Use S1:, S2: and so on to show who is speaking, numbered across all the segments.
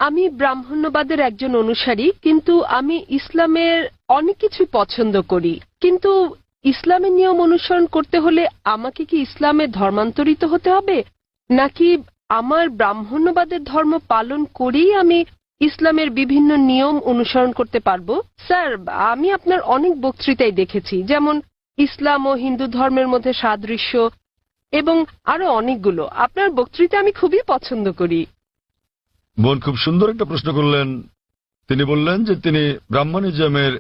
S1: আমি ব্রাহ্মণ্যবাদের একজন অনুসারী, কিন্তু আমি ইসলামের অনেক কিছু পছন্দ করি। কিন্তু ইসলামের নিয়ম অনুসরণ করতে হলে আমাকে কি ইসলামে ধর্মান্তরিত হতে হবে, নাকি আমার ব্রাহ্মণ্যবাদের ধর্ম পালন করেই আমি ইসলামের বিভিন্ন নিয়ম অনুসরণ করতে পারবো? স্যার, আমি আপনার অনেক বক্তৃতাই দেখেছি, যেমন ইসলাম ও হিন্দু ধর্মের মধ্যে সাদৃশ্য এবং আরো অনেকগুলো। আপনার বক্তৃতা আমি খুবই পছন্দ করি।
S2: বোন খুব সুন্দর একটা প্রশ্ন করলেন। তিনি বললেন যে তিনি ব্রাহ্মণিজমের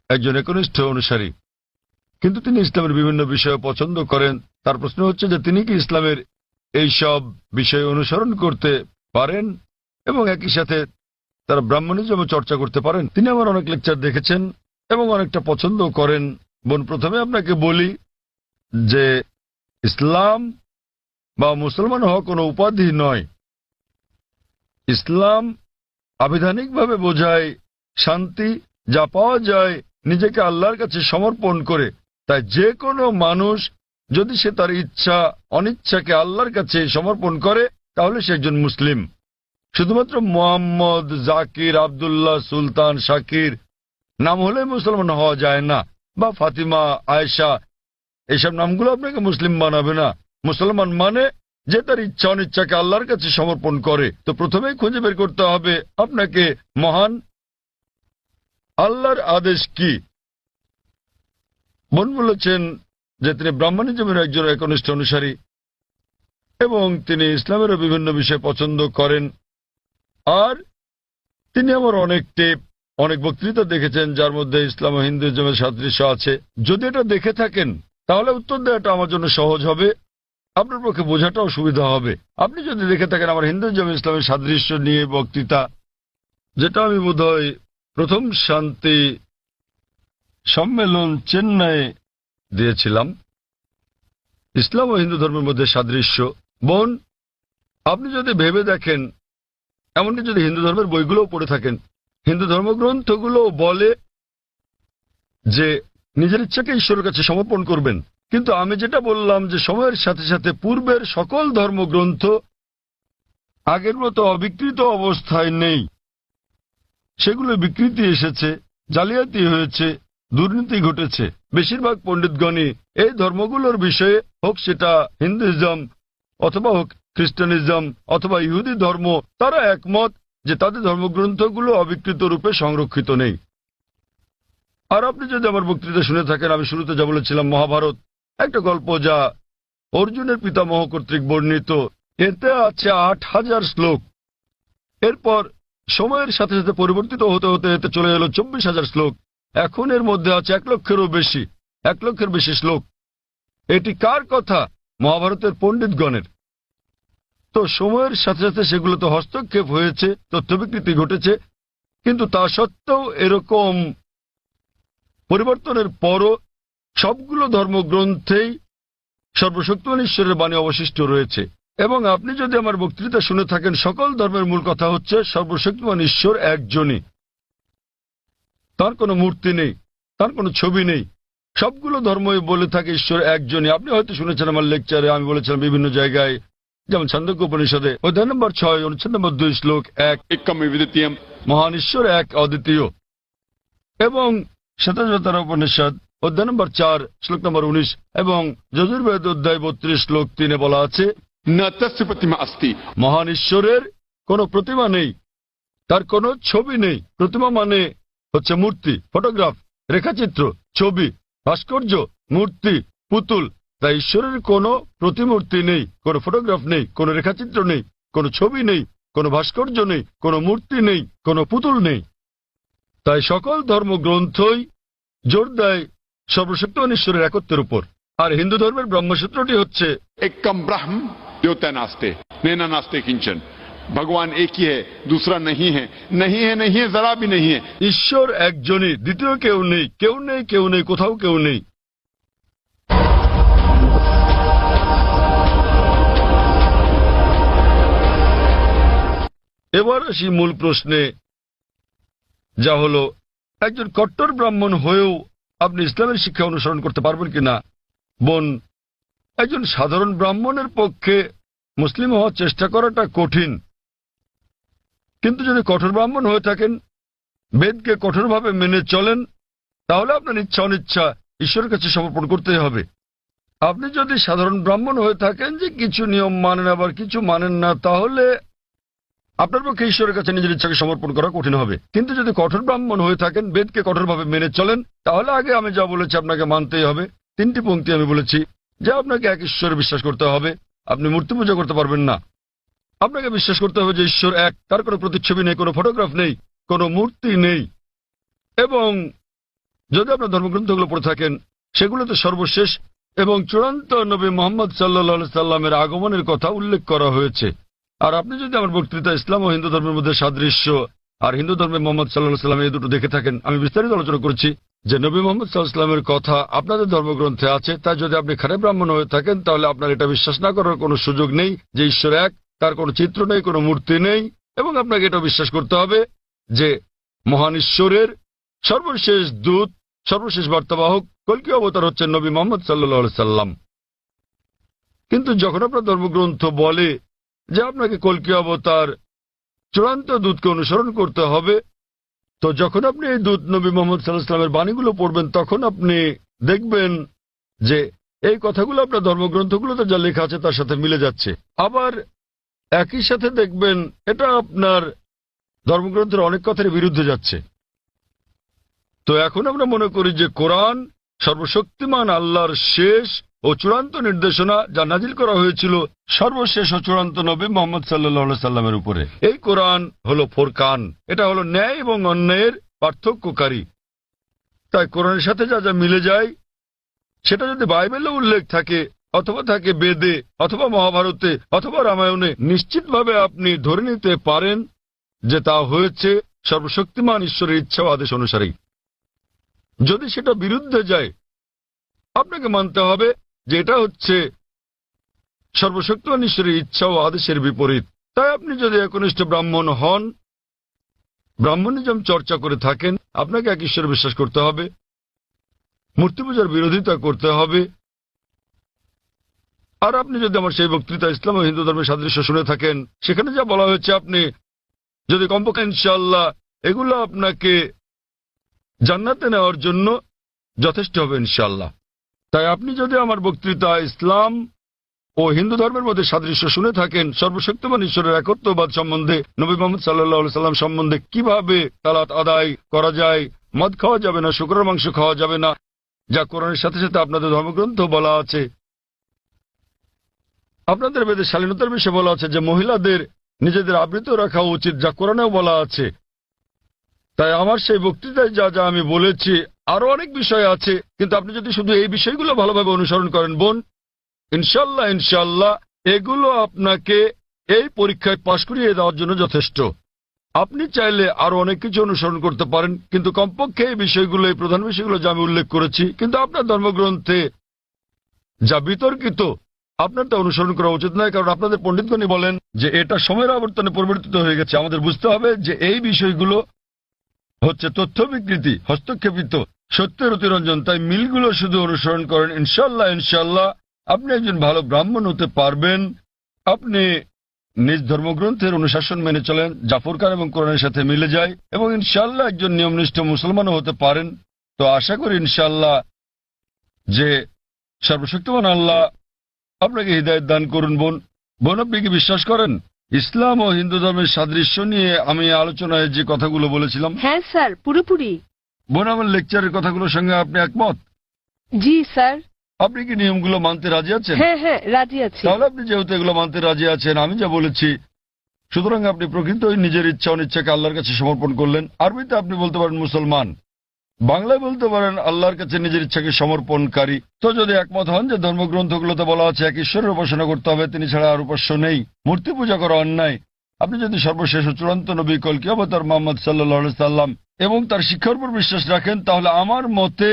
S2: একজন একনিষ্ঠ অনুসারী, কিন্তু তিনি ইসলামের বিভিন্ন বিষয় পছন্দ করেন। তার প্রশ্ন হচ্ছে যে তিনি কি ইসলামের এই সব বিষয় অনুসরণ করতে পারেন এবং একই সাথে তারা ব্রাহ্মণিজমে চর্চা করতে পারেন। তিনি আমার অনেক লেকচার দেখেছেন এবং অনেকটা পছন্দ করেন। বোন, প্রথমে আপনাকে বলি যে ইসলাম বা মুসলমান হওয়া কোনো উপাধি নয়। ইসলাম আবিধানিকভাবে বোঝায় শান্তি, যা পাওয়া যায় নিজেকে আল্লাহর কাছে সমর্পণ করে। তাই যে কোনো মানুষ যদি সে তার ইচ্ছা অনিচ্ছাকে আল্লাহর কাছে সমর্পণ করে তাহলে সে একজন মুসলিম। শুধুমাত্র মোহাম্মদ, জাকির, আব্দুল্লাহ, সুলতান, শাকির নাম হলে মুসলমান হওয়া যায় না, বা ফাতিমা, আয়েশা, এইসব নামগুলো আপনাকে মুসলিম বানাবে না। মুসলমান মানে যে তার ইচ্ছা অনিচ্ছাকে আল্লাহর কাছে সমর্পণ করে। তো প্রথমেই খুঁজে বের করতে হবে আপনাকে মহান আল্লাহর আদেশ কি। বোন বলেছেন যে তিনি ব্রাহ্মণিজমের একজন একনিষ্ঠ অনুসারী এবং তিনি ইসলামেরও বিভিন্ন বিষয় পছন্দ করেন। আর তিনি আমার অনেক বক্তৃতা দেখেছেন যার মধ্যে ইসলাম ও হিন্দুইজমের সাদৃশ্য আছে। যদি এটা দেখে থাকেন তাহলে উত্তর দেওয়াটা আমার জন্য সহজ হবে, আপনার পক্ষে বোঝাটাও সুবিধা হবে। আপনি যদি দেখে থাকেন আমার হিন্দুইজম ইসলামের সাদৃশ্য নিয়ে বক্তৃতা, যেটা আমি বোধহয় প্রথম শান্তি সম্মেলন চেন্নাইয়ে দিয়েছিলাম, ইসলাম ও হিন্দু ধর্মের মধ্যে সাদৃশ্য। বোন, আপনি যদি ভেবে দেখেন, এমনকি যদি হিন্দু ধর্মের বইগুলোও পড়ে থাকেন, হিন্দু ধর্মগ্রন্থগুলো বলে যে নিজের ইচ্ছাকে ঈশ্বরের কাছে সমর্পণ করবেন। কিন্তু আমি যেটা বললাম যে সময়ের সাথে সাথে পূর্বের সকল ধর্মগ্রন্থ আগের মতো অবিকৃত অবস্থায় নেই। সেগুলো বিকৃতি এসেছে, জালিয়াতি হয়েছে, দুর্নীতি ঘটেছে। বেশিরভাগ পণ্ডিতগণই এই ধর্মগুলোর বিষয়ে, হোক সেটা হিন্দুইজম অথবা হোক খ্রিস্টানিজম অথবা ইহুদি ধর্ম, তারা একমত যে তাদের ধর্মগ্রন্থগুলো অবিকৃত রূপে সংরক্ষিত নেই। আর আপনি যদি আমার বক্তৃতা শুনে থাকেন, আমি শুরুতে যা বলেছিলাম, মহাভারত একটা গল্প যা অর্জুনের পিতামহ কর্তৃক বর্ণিত। এতে আছে ৮,০০০ শ্লোক। এরপর সময়ের সাথে সাথে পরিবর্তিত হতে হতে এতে চলে এলো ২৪,০০০ শ্লোক। এখন এর মধ্যে আছে ১,০০,০০০ বেশি শ্লোক। এটি কার কথা? মহাভারতের পণ্ডিতগণের। তো সময়ের সাথে সাথে সেগুলোতে হস্তক্ষেপ হয়েছে, তথ্য বিকৃতি ঘটেছে, কিন্তু তা সত্ত্বেও এরকম পরিবর্তনের পরও সবগুলো ধর্মগ্রন্থেই সর্বশক্তিমান ঈশ্বরের বাণী অবশিষ্ট রয়েছে। এবং আপনি যদি আমার বক্তৃতা শুনে থাকেন, সকল ধর্মের মূল কথা হচ্ছে সর্বশক্তিমান ঈশ্বর একজনই। তার কোনো মূর্তি নেই, তার কোনো ছবি নেই। সবগুলো ধর্মই বলে থাকে ঈশ্বর একজনই। আপনি হয়তো শুনেছেন আমার লেকচারে আমি বলেছিলাম বিভিন্ন জায়গায়, যেমন ছান্দোক্য উপনিষদে অধ্যায় নম্বর ৬ অনুচ্ছেদ নম্বর ২ শ্লোক ১, মহান ঈশ্বর এক, অদ্বিতীয়। এবং শ্বেতাবতার উপনিষদ অধ্যায় নম্বর ৪ শ্লোক নম্বর ১৯ এবং যজুর্বেদ অধ্যায় ৩২ শ্লোক ৩ বলা আছে, মহান ঈশ্বরের কোনো প্রতিমা নেই, তার কোনো ছবি নেই। প্রতিমা মানে হচ্ছে মূর্তি, ফটোগ্রাফ, রেখাচিত্র, ছবি, ভাস্কর্য, মূর্তি, পুতুল। তাই ঈশ্বরের কোনো প্রতিমূর্তি নেই, কোনো ফটোগ্রাফ নেই, কোনো রেখাচিত্র নেই, কোনো ছবি নেই, কোনো ভাস্কর্য নেই, কোনো মূর্তি নেই, কোনো পুতুল নেই। তাই সকল ধর্মগ্রন্থই জোর দেয় সর্বশক্তিমান ঈশ্বরের একত্বের উপর। আর হিন্দু ধর্মের ব্রহ্মসূত্রটি হচ্ছে
S3: एकम ब्रह्म द्योतय नास्ते नैना नास्ते किंचन। भगवान एक ही है, दूसरा नहीं है, नहीं है, नहीं है, जरा भी नहीं है।
S2: ঈশ্বর একজনই, দ্বিতীয় কেউ নেই, কেউ নেই, কেউ নেই, কোথাও কেউ নেই। এবার আসি মূল প্রশ্নে, যা হলো একজন কট্টর ব্রাহ্মণ হয়েও আপনি ইসলামের শিক্ষা অনুসরণ করতে পারবেন কিনা। বোন, একজন সাধারণ ব্রাহ্মণের পক্ষে মুসলিম হওয়ার চেষ্টা করাটা কঠিন। কিন্তু যদি কঠোর ব্রাহ্মণ হয়ে থাকেন, বেদকে কঠোরভাবে মেনে চলেন, তাহলে আপনার ইচ্ছা অনিচ্ছা ঈশ্বরের কাছে সমর্পণ করতেই হবে। আপনি যদি সাধারণ ব্রাহ্মণ হয়ে থাকেন যে কিছু নিয়ম মানেন আবার কিছু মানেন না, তাহলে আপনার পক্ষে ঈশ্বরের কাছে নিজের ইচ্ছাকে সমর্পণ করা কঠিন হবে। কিন্তু যদি কঠোর ব্রাহ্মণ হয়ে থাকেন, বেদকে কঠোরভাবে মেনে চলেন, তাহলে আগে আমি যা বলেছি আপনাকে মানতেই হবে। 3টি পংক্তি আমি বলেছি যে আপনাকে এক ঈশ্বরে বিশ্বাস করতে হবে, আপনি মূর্তি পূজা করতে পারবেন না। আপনাকে বিশ্বাস করতে হবে যে ঈশ্বর এক, তার কোনো প্রতিচ্ছবি নেই, কোনো ফটোগ্রাফ নেই, কোনো মূর্তি নেই। এবং যদি আপনার ধর্মগ্রন্থগুলো পড়ে থাকেন, সেগুলোতে সর্বশেষ এবং চূড়ান্ত নবী মোহাম্মদ সাল্লাল্লাহু সাল্লামের আগমনের কথা উল্লেখ করা হয়েছে। আর আপনি যদি আমার বক্তৃতা ইসলাম ও হিন্দু ধর্মের মধ্যে সাদৃশ্য আর হিন্দু ধর্মে মোহাম্মদ সাল্লাল্লাহু সাল্লাম এই দুটো দেখে থাকেন, আমি বিস্তারিত আলোচনা করেছি যে নবী মোহাম্মদ সাল্লাল্লাহু সাল্লামের কথা আপনাদের ধর্মগ্রন্থে আছে। তাই যদি আপনি খারাপ ব্রাহ্মণ হয়ে থাকেন, তাহলে আপনার এটা বিশ্বাস না করার কোনো সুযোগ নেই যে ঈশ্বর এক, তার কোনো চিত্র নেই, কোনো মূর্তি নেই। এবং আপনাকে এটা বিশ্বাস করতে হবে যে মহান ঈশ্বরের সর্বশেষ দূত, সর্বশেষ বার্তাবাহক কল্কি অবতার হচ্ছেন নবী মোহাম্মদ সাল্লাল্লাহু সাল্লাম। কিন্তু যখন আপনার ধর্মগ্রন্থ বলে যে আপনাকে কল্কি অবতার চূড়ান্ত দূতকে অনুসরণ করতে হবে, তো যখন আপনি এই দূত নবী মোহাম্মদ সাল্লাল্লাহু আলাইহি ওয়াসাল্লামের বাণীগুলো পড়বেন, তখন আপনি দেখবেন যে এই কথাগুলো আপনার ধর্মগ্রন্থগুলোতে যা লেখা আছে তার সাথে মিলে যাচ্ছে। আবার একই সাথে দেখবেন এটা আপনার ধর্মগ্রন্থের অনেক কথার বিরুদ্ধে যাচ্ছে। তো এখন আমরা মনে করি যে কোরআন সর্বশক্তিমান আল্লাহর শেষ ও চূড়ান্ত নির্দেশনা, যা নাজিল করা হয়েছিল সর্বশেষ ও চূড়ান্ত নবী মোহাম্মদ সাল্লাল্লাহু আলাইহি সাল্লামের উপরে। এই কোরআন হলো ফোরকান, এটা হলো ন্যায় এবং অন্যায়ের পার্থক্যকারী। তাই কোরআনের সাথে যা যা মিলে যায়, সেটা যদি বাইবেলে উল্লেখ থাকে অথবা থাকে বেদে অথবা মহাভারতে অথবা রামায়ণে, নিশ্চিতভাবে আপনি ধরে নিতে পারেন যে তা হয়েছে সর্বশক্তিমান ঈশ্বরের ইচ্ছা ও আদেশ অনুসারেই। যদি সেটা বিরুদ্ধে যায়, আপনাকে মানতে হবে যে এটা হচ্ছে সর্বশক্তিমান ঈশ্বরের ইচ্ছা ও আদেশের বিপরীত। তাই আপনি যদি একনিষ্ঠ ব্রাহ্মণ হন, ব্রাহ্মণিজম চর্চা করে থাকেন, আপনাকে এক ঈশ্বরে বিশ্বাস করতে হবে, মূর্তি পূজার বিরোধিতা করতে হবে। আর আপনি যদি আমার সেই বক্তৃতা ইসলাম ও হিন্দু ধর্মের সাদৃশ্য শুনে থাকেন, সেখানে যা বলা হয়েছে, আপনি যদি কমপক্ষে ইনশাআল্লাহ এগুলো আপনাকে জান্নাতে নেওয়ার জন্য যথেষ্ট হবে ইনশাআল্লাহ। তাই আপনি যদি আমার বক্তৃতা ইসলাম ও হিন্দু ধর্মের মধ্যে সাদৃশ্য শুনে থাকেন, সর্বশক্তিমান ঈশ্বরের একত্ববাদ সম্বন্ধে, নবী মোহাম্মদ সাল্লাল্লাহু আলাইহি সাল্লাম সম্বন্ধে, কিভাবে সালাত আদায় করা যায়, মদ খাওয়া যাবে না, শুকরের মাংস খাওয়া যাবে না, যা কোরআনের সাথে সাথে আপনাদের ধর্মগ্রন্থ বলা আছে, আপনাদের বেদে শালীনতার বিষয়ে বলা আছে যে মহিলাদের নিজেদের আবৃত রাখা উচিত, যা কোরআনেও বলা আছে। তাই আমার সেই বক্তৃতায় যা যা আমি বলেছি, আরো অনেক বিষয় আছে, কিন্তু আপনি যদি শুধু এই বিষয়গুলো ভালোভাবে অনুসরণ করেন বোন, ইনশাল্লাহ ইনশাল্লাহ এগুলো আপনাকে এই পরীক্ষায় পাশ করিয়ে দেওয়ার জন্য যথেষ্ট। আপনি চাইলে আরো অনেক কিছু অনুসরণ করতে পারেন, কিন্তু কমপক্ষে এই বিষয়গুলো, এই প্রধান বিষয়গুলো যা আমি উল্লেখ করেছি, কিন্তু আপনার ধর্মগ্রন্থে যা বিতর্কিত, আপনার তা অনুসরণ করা উচিত নয়। কারণ আপনাদের পণ্ডিতগণই বলেন যে এটা সময়ের আবর্তনে পরিবর্তিত হয়ে গেছে। আমাদের বুঝতে হবে যে এই বিষয়গুলো হচ্ছে তথ্য বিকৃতি, হস্তক্ষেপিত, সত্যের অতিরঞ্জন। তাই মিলগুলো শুধু অনুসরণ করেন, ইনশাল্লাহ ইনশাল্লাহ আপনি একজন ভালো ব্রাহ্মণ হতে পারবেন। আপনি নিজ ধর্মগ্রন্থের অনুশাসন মেনে চলেন, জাফর খান এবং কোরআনের সাথে মিলে যায়, এবং ইনশাল্লাহ একজন নিয়মনিষ্ঠ মুসলমানও হতে পারেন। তো আশা করি ইনশাল্লাহ যে সর্বশক্তিমান আল্লাহ আপনাকে হিদায়াত দান করুন। বোন, আপনি কি বিশ্বাস করেন ইসলাম ও হিন্দু ধর্মের সাদৃশ্য নিয়ে আমি আলোচনায় যে কথাগুলো বলেছিলাম?
S1: হ্যাঁ স্যার, পুরোপুরি।
S2: বোন, আমার লেকচারের কথাগুলোর সঙ্গে আপনি একমত?
S1: জি স্যার।
S2: আপনি কি নিয়মগুলো মানতে রাজি আছেন?
S1: হ্যাঁ হ্যাঁ, রাজি আছি।
S2: তাহলে আপনি যেহেতু এগুলো মানতে রাজি আছেন, আমি যা বলেছি, সুতরাং আপনি প্রকৃতই নিজের ইচ্ছা অনিচ্ছাকে আল্লাহর কাছে সমর্পণ করলেন। আরবিতে আপনি বলতে পারেন মুসলমান, বাংলায় বলতে পারেন আল্লাহর কাছে নিজের ইচ্ছাকে সমর্পণকারী। তো যদি একমত হন যে ধর্মগ্রন্থগুলোতে বলা আছে এক ঈশ্বরের উপাসনা করতে হবে, তিনি ছাড়া আর উপাস্য নেই, মূর্তি পূজা করা অন্যায়, আপনি যদি সর্বশেষ ও চূড়ান্ত নবী কল্কি অবতার মুহাম্মদ সাল্লাল্লাহু আলাইহি সাল্লাম এবং তার শিক্ষার উপর বিশ্বাস রাখেন, তাহলে আমার মতে,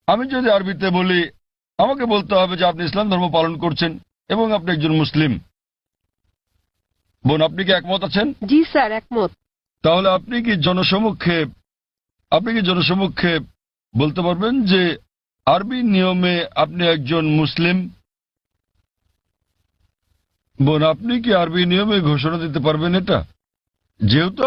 S2: আমি যদি আরবিতে বলি, আমাকে বলতে হবে যে আপনি ইসলাম ধর্ম পালন করছেন এবং আপনি একজন মুসলিম। বোন, আপনি কি একমত আছেন?
S1: জি স্যার, একমত।
S2: তাহলে আপনি কি জনসমক্ষে বলতে পারবেন যে আরবি নিয়মে আপনি একজন মুসলিম? বোন, আপনি কি আরবি নিয়মে ঘোষণা দিতে পারবেন এটা? যেহেতু